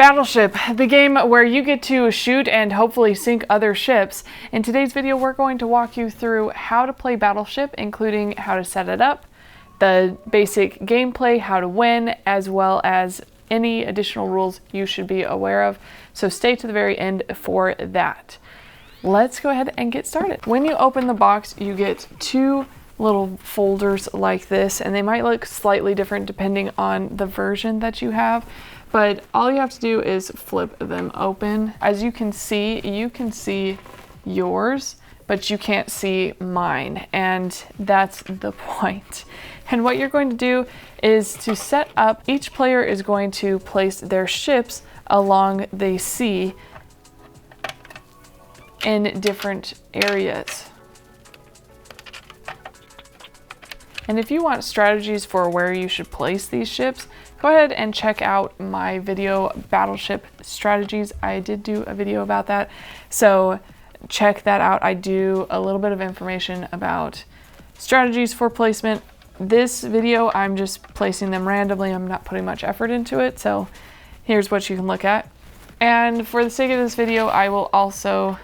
Battleship, the game where you get to shoot and hopefully sink other ships. In today's video, we're going to walk you through how to play Battleship, including how to set it up, the basic gameplay, how to win, as well as any additional rules you should be aware of. So stay to the very end for that. Let's go ahead and get started. When you open the box, you get two little folders like this, and they might look slightly different depending on the version that you have. But all you have to do is flip them open. As you can see yours, but you can't see mine, and that's the point. And what you're going to do is to set up, each player is going to place their ships along the sea in different areas. And if you want strategies for where you should place these ships, go ahead and check out my video, Battleship Strategies. I did do a video about that, so check that out. I do a little bit of information about strategies for placement. This video, I'm just placing them randomly. I'm not putting much effort into it, so here's what you can look at. And for the sake of this video, I will also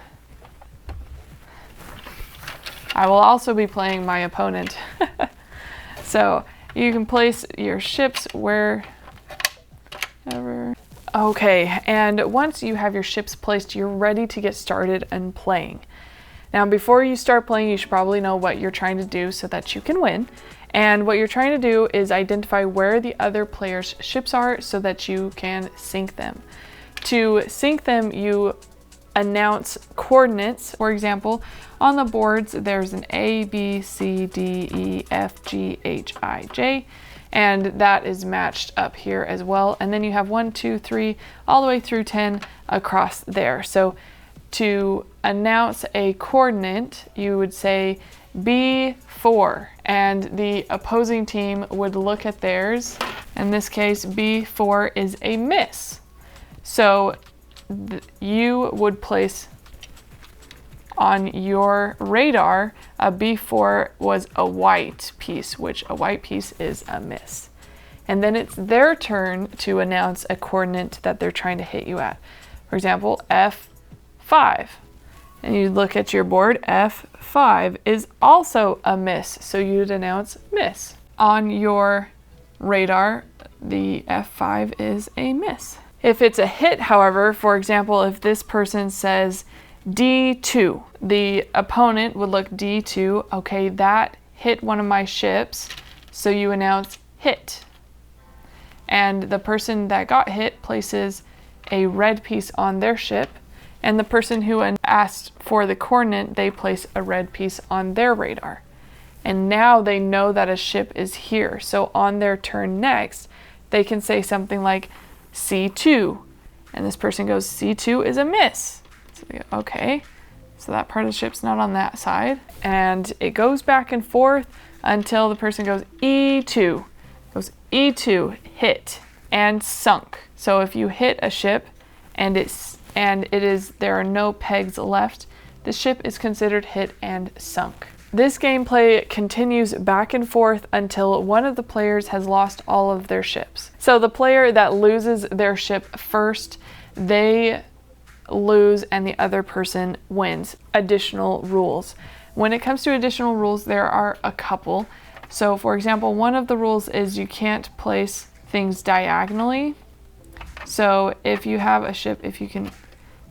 be playing my opponent. So you can place your ships wherever. Okay, and once you have your ships placed, you're ready to get started and playing. Now, before you start playing, you should probably know what you're trying to do so that you can win. And what you're trying to do is identify where the other player's ships are so that you can sink them. To sink them, you announce coordinates. For example, on the boards, there's an A, B, C, D, E, F, G, H, I, J, and that is matched up here as well. And then you have 1, 2, 3, all the way through 10 across there. So to announce a coordinate, you would say B4, and the opposing team would look at theirs. In this case, B4 is a miss. So you would place on your radar a B4 was a white piece, which a white piece is a miss. And then it's their turn to announce a coordinate that they're trying to hit you at. For example, F5. And you look at your board, F5 is also a miss, so you'd announce miss. On your radar, the F5 is a miss. If it's a hit, however, for example, if this person says D2, the opponent would look D2, okay, that hit one of my ships, so you announce hit. And the person that got hit places a red piece on their ship, and the person who asked for the coordinate, they place a red piece on their radar. And now they know that a ship is here, so on their turn next, they can say something like C2, and this person goes, C2 is a miss. So they go, okay, so that part of the ship's not on that side. And it goes back and forth until the person goes E2. Goes E2, hit, and sunk. So if you hit a ship and there are no pegs left, the ship is considered hit and sunk. This gameplay continues back and forth until one of the players has lost all of their ships. So the player that loses their ship first, they lose and the other person wins. Additional rules. When it comes to additional rules, there are a couple. So for example, one of the rules is you can't place things diagonally. So if you have a ship,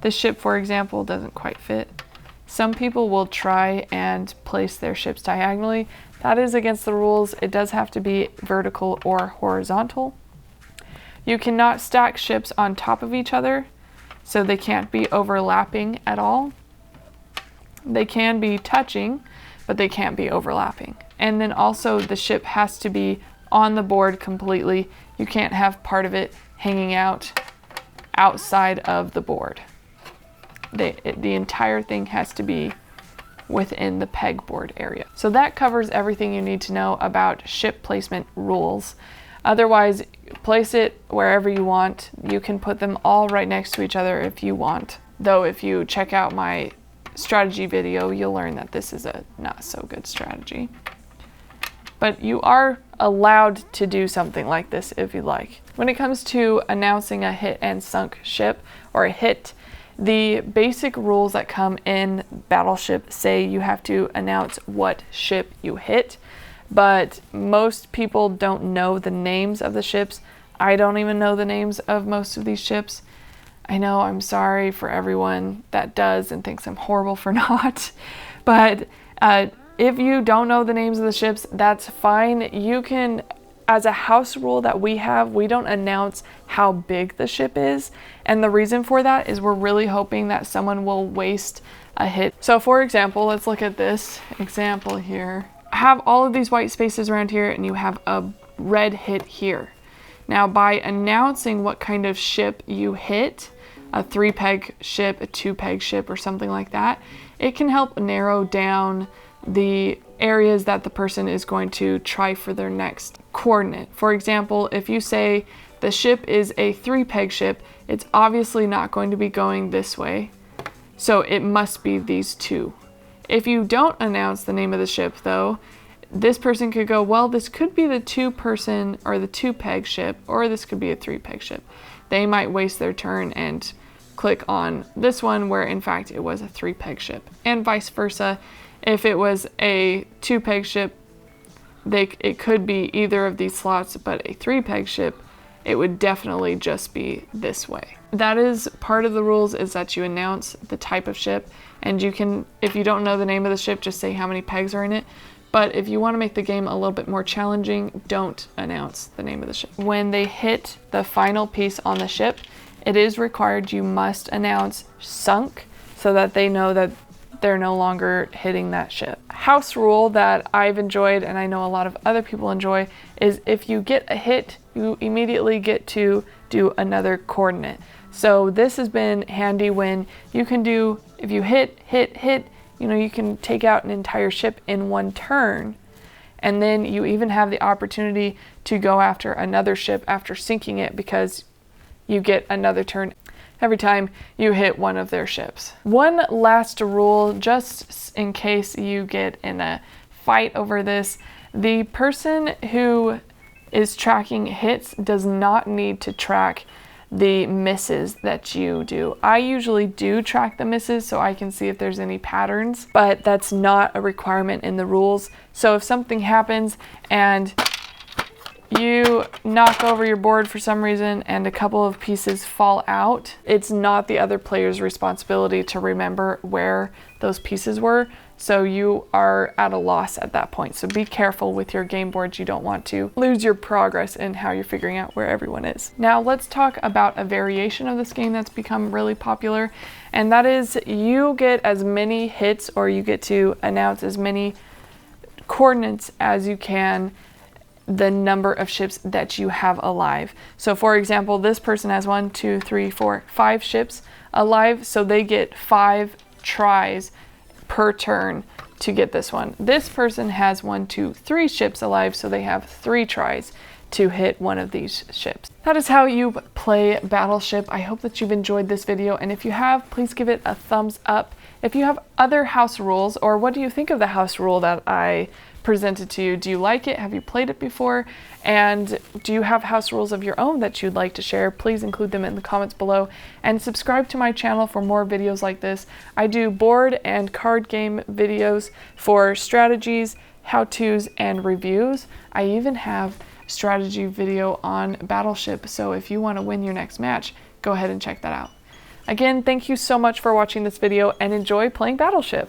this ship, for example, doesn't quite fit. Some people will try and place their ships diagonally. That is against the rules. It does have to be vertical or horizontal. You cannot stack ships on top of each other, so they can't be overlapping at all. They can be touching, but they can't be overlapping. And then also the ship has to be on the board completely. You can't have part of it hanging out outside of the board. The entire thing has to be within the pegboard area. So that covers everything you need to know about ship placement rules. Otherwise, place it wherever you want. You can put them all right next to each other if you want. Though if you check out my strategy video, you'll learn that this is a not so good strategy. but you are allowed to do something like this if you like. When it comes to announcing a hit and sunk ship, or a hit, the basic rules that come in Battleship say you have to announce what ship you hit, but most people don't know the names of the ships. I don't even know the names of most of these ships. I know, I'm sorry for everyone that does and thinks I'm horrible for not, but if you don't know the names of the ships, that's fine. You can, as a house rule that we have, we don't announce how big the ship is. And the reason for that is we're really hoping that someone will waste a hit. So for example, let's look at this example here. I have all of these white spaces around here and you have a red hit here. Now by announcing what kind of ship you hit, a 3-peg ship, a 2-peg ship, or something like that, it can help narrow down the areas that the person is going to try for their next coordinate. For example, if you say the ship is a 3-peg ship, it's obviously not going to be going this way, so it must be these two. If you don't announce the name of the ship though, this person could go, well, this could be the 2-person or the 2-peg ship, or this could be a 3-peg ship. They might waste their turn and click on this one where in fact it was a 3-peg ship, and vice versa. If it was a 2-peg ship, it could be either of these slots, but a 3-peg ship, it would definitely just be this way. That is part of the rules, is that you announce the type of ship, and you can, if you don't know the name of the ship, just say how many pegs are in it. But if you want to make the game a little bit more challenging, don't announce the name of the ship. When they hit the final piece on the ship, it is required you must announce sunk so that they know that they're no longer hitting that ship. House rule that I've enjoyed, and I know a lot of other people enjoy, is if you get a hit, you immediately get to do another coordinate. So this has been handy when you can do, if you hit, you know, you can take out an entire ship in one turn, and then you even have the opportunity to go after another ship after sinking it, because you get another turn every time you hit one of their ships. One last rule, just in case you get in a fight over this, the person who is tracking hits does not need to track the misses that you do. I usually do track the misses so I can see if there's any patterns, but that's not a requirement in the rules. So if something happens and you knock over your board for some reason and a couple of pieces fall out, it's not the other player's responsibility to remember where those pieces were. So you are at a loss at that point. So be careful with your game boards. You don't want to lose your progress in how you're figuring out where everyone is. Now let's talk about a variation of this game that's become really popular. And that is, you get as many hits, or you get to announce as many coordinates as you can, the number of ships that you have alive. So for example, this person has 1, 2, 3, 4, 5 ships alive. So they get 5 tries per turn to get this one. This person has 1, 2, 3 ships alive, so they have 3 tries to hit one of these ships. That is how you play Battleship. I hope that you've enjoyed this video, and if you have, please give it a thumbs up. If you have other house rules, or what do you think of the house rule that I presented to you? Do you like it? Have you played it before? And do you have house rules of your own that you'd like to share? Please include them in the comments below, and subscribe to my channel for more videos like this. I do board and card game videos for strategies, how-tos, and reviews. I even have a strategy video on Battleship, so if you want to win your next match, go ahead and check that out. Again, thank you so much for watching this video, and enjoy playing Battleship.